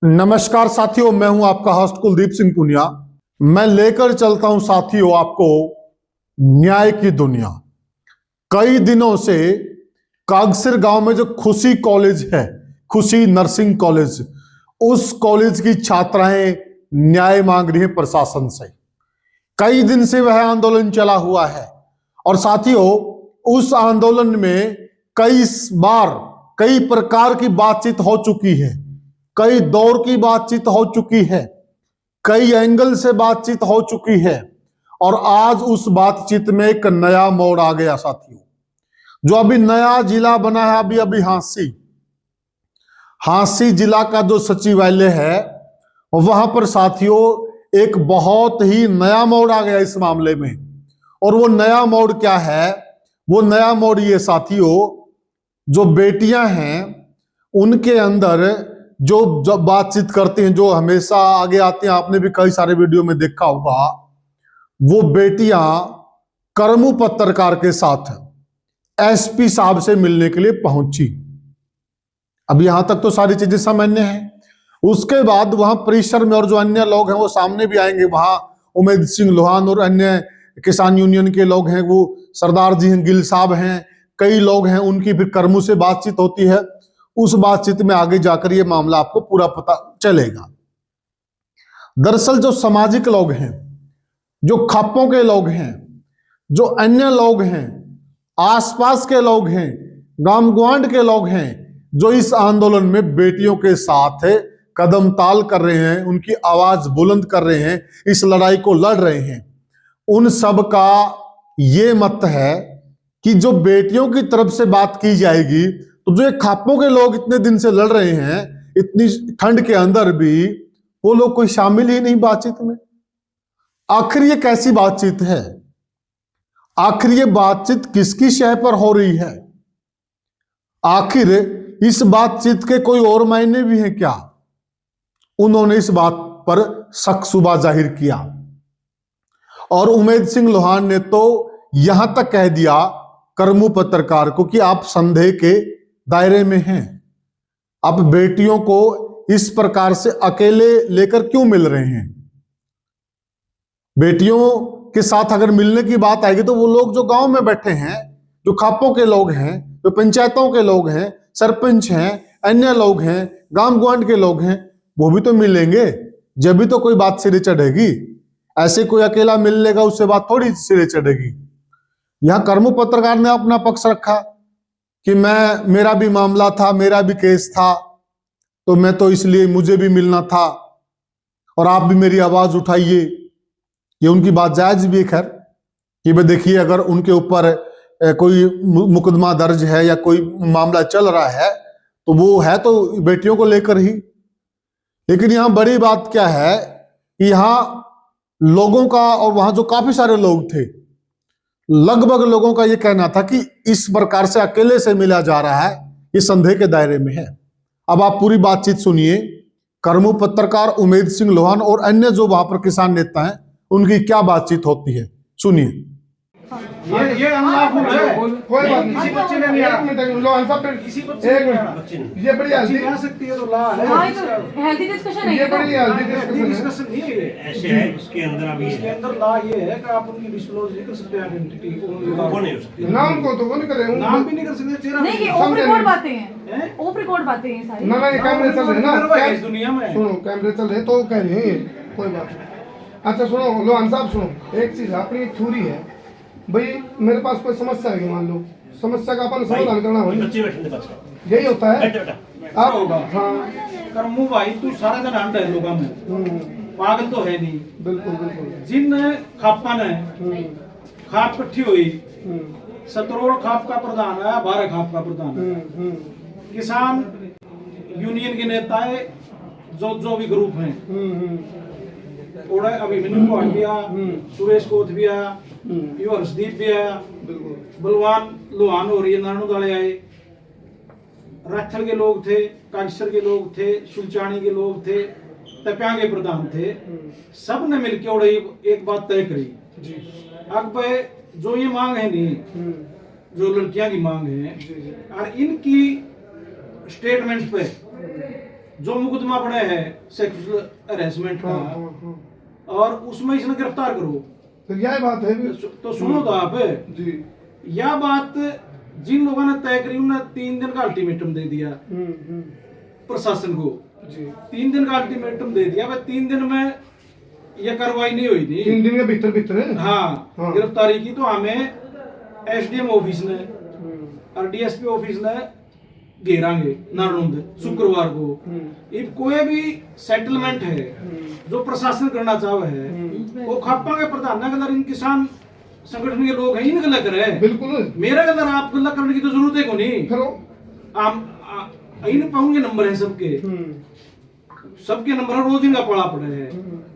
नमस्कार साथियों, मैं हूं आपका होस्ट कुलदीप सिंह पुनिया। मैं लेकर चलता हूं साथियों आपको न्याय की दुनिया। कई दिनों से कागसिर गांव में जो खुशी कॉलेज है, खुशी नर्सिंग कॉलेज, उस कॉलेज की छात्राएं न्याय मांग रही है प्रशासन से। कई दिन से वह आंदोलन चला हुआ है और साथियों उस आंदोलन में कई बार कई प्रकार की बातचीत हो चुकी है, कई दौर की बातचीत हो चुकी है, कई एंगल से बातचीत हो चुकी है और आज उस बातचीत में एक नया मोड़ आ गया साथियों। जो अभी नया जिला बना है, अभी हांसी जिला का जो सचिवालय है वहां पर साथियों एक बहुत ही नया मोड़ आ गया इस मामले में। और वो नया मोड़ क्या है? वो नया मोड़ ये साथियों, जो बेटियां हैं उनके अंदर जो जब बातचीत करते हैं, जो हमेशा आगे आते हैं, आपने भी कई सारे वीडियो में देखा होगा, वो बेटियां करमू पत्रकार के साथ एसपी साहब से मिलने के लिए पहुंची। अब यहां तक तो सारी चीजें सामान्य हैं। उसके बाद वहां परिसर में और जो अन्य लोग हैं वो सामने भी आएंगे। वहां उमेद सिंह लोहान और अन्य किसान यूनियन के लोग हैं, वो सरदार जी हैं, गिल साहब हैं, कई लोग हैं, उनकी फिर करमू से बातचीत होती है। उस बातचीत में आगे जाकर ये मामला आपको पूरा पता चलेगा। दरअसल जो सामाजिक लोग हैं, जो खापों के लोग हैं, जो अन्य लोग हैं, आसपास के लोग हैं, गांव ग्वांड के लोग हैं, जो इस आंदोलन में बेटियों के साथ कदम ताल कर रहे हैं, उनकी आवाज बुलंद कर रहे हैं, इस लड़ाई को लड़ रहे हैं, उन सब का ये मत है कि जो बेटियों की तरफ से बात की जाएगी तो जो ये खापों के लोग इतने दिन से लड़ रहे हैं, इतनी ठंड के अंदर भी, वो लोग कोई शामिल ही नहीं बातचीत में। आखिर ये कैसी बातचीत है? आखिर ये बातचीत किसकी शह पर हो रही है? आखिर इस बातचीत के कोई और मायने भी हैं क्या? उन्होंने इस बात पर शक शुबा जाहिर किया और उमेद सिंह लोहान ने तो यहां तक कह दिया करमू पत्रकार को कि आप संदेह के दायरे में हैं। आप बेटियों को इस प्रकार से अकेले लेकर क्यों मिल रहे हैं? बेटियों के साथ अगर मिलने की बात आएगी तो वो लोग जो गांव में बैठे हैं, जो खापों के लोग हैं, जो पंचायतों के लोग हैं, सरपंच हैं, अन्य लोग हैं, गांव ग्वांड के लोग हैं, वो भी तो मिलेंगे, जब भी तो कोई बात सिरे चढ़ेगी। ऐसे कोई अकेला मिल लेगा उससे बात थोड़ी सिरे चढ़ेगी। यहां करमू पत्रकार ने अपना पक्ष रखा कि मेरा भी मामला था, मेरा भी केस था, तो मैं तो इसलिए मुझे भी मिलना था और आप भी मेरी आवाज उठाइए। ये उनकी बात जायज भी है खैर कि भाई देखिए, अगर उनके ऊपर कोई मुकदमा दर्ज है या कोई मामला चल रहा है तो वो है तो बेटियों को लेकर ही। लेकिन यहां बड़ी बात क्या है कि यहां लोगों का, और वहां जो काफी सारे लोग थे, लगभग लोगों का यह कहना था कि इस प्रकार से अकेले से मिला जा रहा है, ये संदेह के दायरे में है। अब आप पूरी बातचीत सुनिए, करमू पत्रकार उमेद सिंह लोहान और अन्य जो वहां पर किसान नेता हैं उनकी क्या बातचीत होती है, सुनिए। ये कोई बात नहीं, किसी बच्चे ने नहीं आया। लोहान साहब किसी बच्चे ने नहीं आया। ये बड़ी हल्दी आ सकती है तो ला है, हेल्दी डिस्कशन है। ये बड़ी हल्दी डिस्कसन नहीं है, ऐसे है उसके अंदर। अभी इसके अंदर ला ये है कि आप उनकी डिस्क्लोज नहीं कर सकते, आइडेंटिटी वो नहीं हो सकती। नाम को तो वो नहीं करें, नाम भी नहीं कर सकते, चेहरा नहीं, ये ऑफ रिकॉर्ड बातें हैं, ऑफ रिकॉर्ड बातें हैं सारी। ना ये कैमरे चल रहे हैं ना इस दुनिया में, सुनो कैमरे चल रहे तो कह रहे हैं कोई बात नहीं। अच्छा सुनो लोहान साहब, सुनो एक चीज, अपनी एक थ्योरी है भाई, मेरे पास कोई समस्या है, मान लो समस्या का अपन समाधान करना हो, यही होता है आप होगा। हाँ करमू भाई तू सारा दिन अंडा है लोगों में, पागल तो है नहीं। बिल्कुल बिल्कुल। जिन खापा ने खाप इकट्ठी हुई, सतरोड़ खाप का प्रधान है, 12 खाप का प्रधान, किसान यूनियन के नेता है, जो भी ग्रुप हैं, ओड़ा अभिमन्यु को हटिया, सुरेश कोथ भी आया, यो हर्षदीप भी आया, बलवान लोहान और ये नानू दाले आए, रथल के लोग थे, कागसर के लोग थे, सुलचानी के लोग थे, तप्या के प्रधान थे, सब ने मिलकर ओड़े एक बात तय करी। अब जो ये मांग है नहीं, जो लड़कियां की मांग है, और इनकी स्टेटमेंट पे जो मुकदमा पड़ा है सेक्सुअल हरेसमेंट का, हाँ, हाँ, हाँ। और उसमें इसने गिरफ्तार करो, फिर यह बात है भी। तो सुनो तो आप, जी। यह बात जिन लोगों ने तय करी उन्होंने 3 दिन का अल्टीमेटम दे दिया हम्म। प्रशासन को, जी। 3 दिन का अल्टीमेटम दे दिया, भाई 3 दिन में यह कार्रवाई नहीं हुई थी, 3 दिन के भीतर भीतर। हाँ, हाँ। गिरफ्तारी की, तो हमें एसडीएम ऑफिस ने और डीएसपी ऑफिस ने घेरांगे नारनुंद शुक्रवार को। if कोई भी सेटलमेंट है जो प्रशासन करना चाहे है, वो खापा के प्रधान के अंदर इन किसान संगठन के लोग हैं, इन गला करे, बिल्कुल मेरे अंदर आप गला करने की तो जरूरत है को नहीं। करो। इन पाऊंगे नंबर है सबके, सबके नंबर रोज इनका पड़ा पड़े है,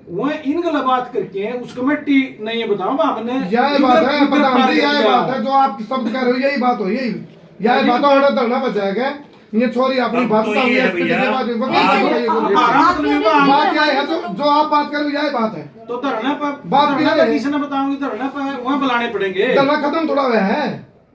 वह इन गला बात करके उस कमेटी नहीं है, बताओ आपने यह बात है प्रधान जी, यह बात है जो आप शब्द कह रहे हो, यही बात हो, यही बात है। धरना बचाएगा ये छोरी अपनी बात तो का ये है भैया। बात क्या है, जो आप बात कर रहे हो यही बात है। तो धरना पर बात धरना क्या है? पर किसी ने बताऊंगी, धरना पर वहाँ बुलाने पड़ेंगे, धरना खत्म थोड़ा हुआ है,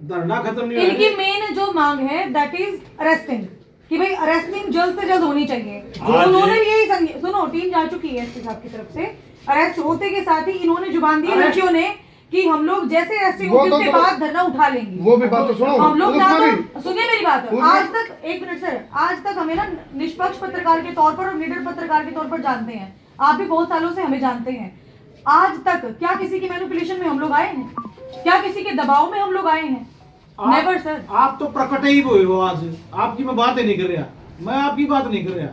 धरना खत्म नहीं इनकी हुआ। मेन जो मांग है दैट इज अरेस्टिंग, कि भाई अरेस्टिंग जल्द से जल्द होनी चाहिए। हाँ जी। उन्होंने भी यही सुनो, टीम जा चुकी है एसपी साहब की तरफ से, अरेस्ट होते के साथ ही इन्होंने जुबान दी लड़कियों ने कि हम लोग जैसे अरेस्टिंग वो होगी तो- उसके बाद धरना उठा लेंगे। वो भी बात तो सुनो, हम लोग ना उसमें तो सुनिए मेरी बात, उसमें- आज तक 1 मिनट सर, आज तक हमें ना निष्पक्ष पत्रकार के तौर पर और निडर पत्रकार के तौर पर जानते हैं, आप भी बहुत सालों से हमें जानते हैं। आज तक क्या किसी की मैनिपुलेशन में हम लोग आए हैं? क्या किसी के दबाव में हम लोग आए हैं? Never sir. आप तो प्रकट ही हुए हो आज, आपकी मैं बात ही नहीं कर रहा, मैं आपकी बात नहीं कर रहा,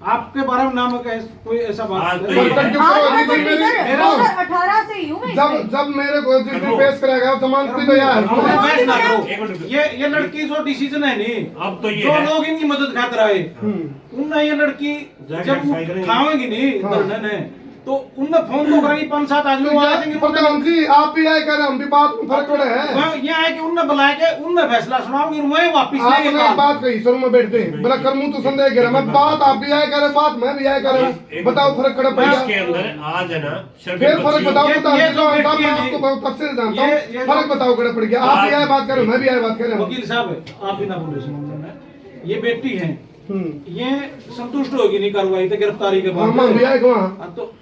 आपके बारे में नाम है कोई ऐसा बात आज तो नहीं। ये- प्रकट क्यों आज करो? मैं तो नहीं सर, मेरा- 2018 से ही हूँ मैं जब इसमें। जब मेरे को जिस दिन पेश कराएगा जमानती तो यार अब मैं बहस ना करो। एक मिनट। ये लड़की जो डिसीजन है नहीं, अब तो ये जो है। लोग इनकी मदद खातिर आए, उनने ये लड़की जब उठाएंगी नहीं धरने ने, तो उनने फोन तो करेंगे 5-7 आदमी आ जाएंगे, प्रधान जी आप भी आए कर, हम भी बात में फर्क पड़ा है। ये है कि उनने बुलाए के उनने फैसला सुनाओगे, मैं वापिस लेंगे आपने काम। बात कही शुरू में बैठते हैं बोला कर मुंह तो संदेह गिरा, मैं बात आप भी आए करे, बात मैं भी आए करे, बताओ फर्क पड़ा इसके पड़ेगा। अंदर आज है ना फिर फर्क बताओ, ये प्रधान जी जो साहब व्यक्ति मैं है आपको बहुत अच्छे से जानता ये हूँ, जो- फर्क बताओ करे पड़ गया। आप भी आए बात करो, मैं भी आए बात कर रहा हूँ। वकील साहब आप भी ना बोले इस मामले में, ये बेटी है, हम्म। ये संतुष्ट होगी नहीं कार्रवाई तो गिरफ्तारी के बाद। हम भी आए वहाँ, हाँ, तो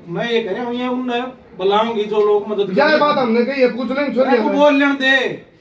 मैं ये कह रहा हूँ, ये उनने बुलाऊंगी जो लोग मदद यह बात हमने कही है, पूछ लेंगे छोड़िए को हमें। बोल लेने दे,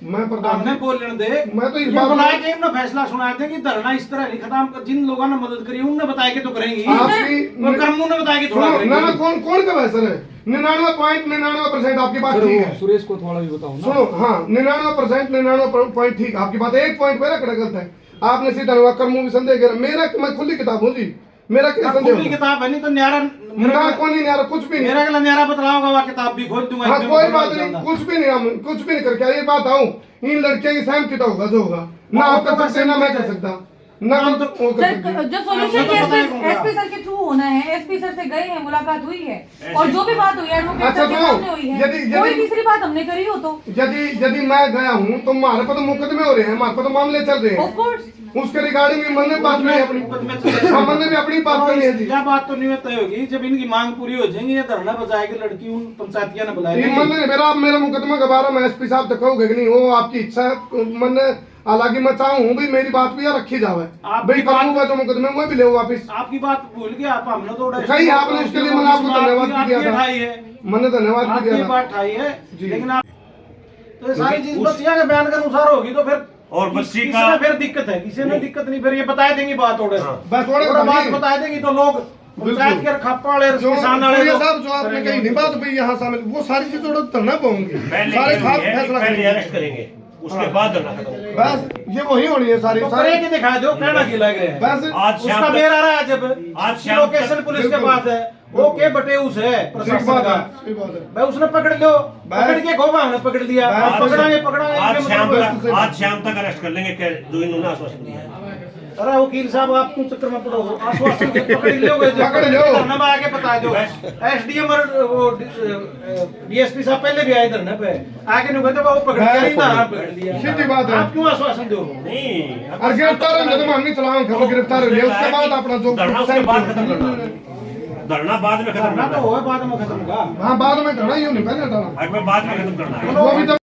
मैं प्रधान हमने जी बोल लेने दे। मैं तो इस ये बात में- बुलाए के इन्होंने फैसला सुनाए थे कि धरना इस तरह नहीं खत्म कर, जिन लोगों ने मदद करी उनने बताया कि तो करेंगी, आपकी और कर्मों ने बताया कि थोड़ा सुनो, ना ना करेंगी। कौन कौन का सर है 99.99% आपकी बात ठीक है। सुरेश को थोड़ा भी बताओ सुनो हाँ 99% 99 ठीक, आपकी बात एक पॉइंट मेरा कड़ा गलत है। आपने सीधा हुआ कर्मों भी संदेह करा, मेरा मैं खुली किताब हूँ जी, मेरा क्या संदेह खुली होगा? किताब है नहीं तो न्यारा ना कौन नहीं यार कुछ भी नहीं। मेरा गला न्यारा बतलाऊंगा, वह किताब भी खोल दूंगा। हाँ एकदम कोई खोलना बात नहीं, चाहता। कुछ भी नहीं, हम कुछ भी नहीं करके ये बात आऊँ, इन लड़कियों की सहमति तो होगा जो होगा, ना आप कर सकते ना मैं कर सकता, ना हम हम तो वो कर सर सकते। जो सोल्यूशन मैं तो बताया दूंगा। एसपी सर के थ्रू होना है, एसपी सर से गए हैं, मुलाकात हुई है, और जो भी बात हुई है एडवोकेट अच्छा, सर के सुनो, सामने हुई है, यदि- कोई यदि- तीसरी बात हमने करी हो तो यदि मैं गया हूँ तो हमारे पर तो मुकदमे हो रहे हैं, हमारे पर तो मामले चल रहे ऑफ हैं, कोर्स उसके रिगार्डिंग में मन ने बात नहीं अपनी, हाँ, मन ने भी अपनी बात करनी है जी। यह बात तो नहीं तय होगी जब इनकी मांग पूरी हो जाएगी, ये धरना बजाएगी लड़की उन पंचायतिया ने ये बुलाएगी। मन ने मेरा मुकदमा के बारे में एसपी साहब तक कहोगे कि नहीं, वो आपकी इच्छा है। मन ने हालांकि मैं चाहूँ भी मेरी बात भी यार रखी जावे, आपकी भाई बात- करूँगा जो मुकदमे मैं भी ले वापिस। आपकी बात भूल गया आप, हमने तो कहीं आपने इसके लिए मैंने आपको धन्यवाद भी दिया था। ठाई है, मैंने धन्यवाद भी आपकी दिया था। बात ठाई है, जी। लेकिन आप तो ये सारी चीज बच्चिया के बयान के अनुसार होगी तो फिर और बच्ची किसी का- में फिर दिक्कत है, किसी में दिक्कत नहीं, फिर ये बता देंगी बात और बस थोड़े बात बता देंगी तो लोग पंचायत के खापा वाले जो किसान वाले ये लोग साहब जो आपने कही नहीं बात भाई यहाँ शामिल, वो सारी चीजें तो करना पाऊंगी, सारे खाप फैसला पहले करेंगे। अरेस्ट करेंगे, उसके बाद धरना खत्म होगा। बस ये वही होनी है सारी तो सारी करेंगे दिखा दो, कहना की लग रहा है। बस आज शाम उसका तक- मेल आ रहा है, जब आज उसकी शाम तक- लोकेशन पुलिस के बिल्कुल। पास है, ओके बटे उस है ठीक प्रशासन बात का, है, सही बात है। भाई उसने पकड़ लो, पकड़ के गोवा हमने पकड़ लिया, बस, पकड़ांगे आज ये शाम मतलब- तक आज शाम तक अरेस्ट कर लेंगे, जो इन्होंने आश्वासन दिया है। अरे वकील साहब आप क्यों चक्कर में पड़ो, आश्वासन के पकड़ लोगे, पकड़ लो। धरना में आके बता दो। एसडीएम और वो डीएसपी साहब पहले भी आए धरने पे, आगे नहीं कहते वो पकड़ लिया, नहीं धरना पकड़ लिया, सीधी बात है। आप क्यों आश्वासन दो? नहीं, और गिरफ्तार होने तो हम नहीं चलाऊंगे, खबर गिरफ्तार हो गया उसके बाद अपना जो धरना उसके बाद खत्म करना, धरना बाद में खत्म धरना करना तो हो बाद में खत्म होगा। हाँ बाद में करना, यूं नहीं पहले हटाना, बाद में खत्म करना है। वो भी तो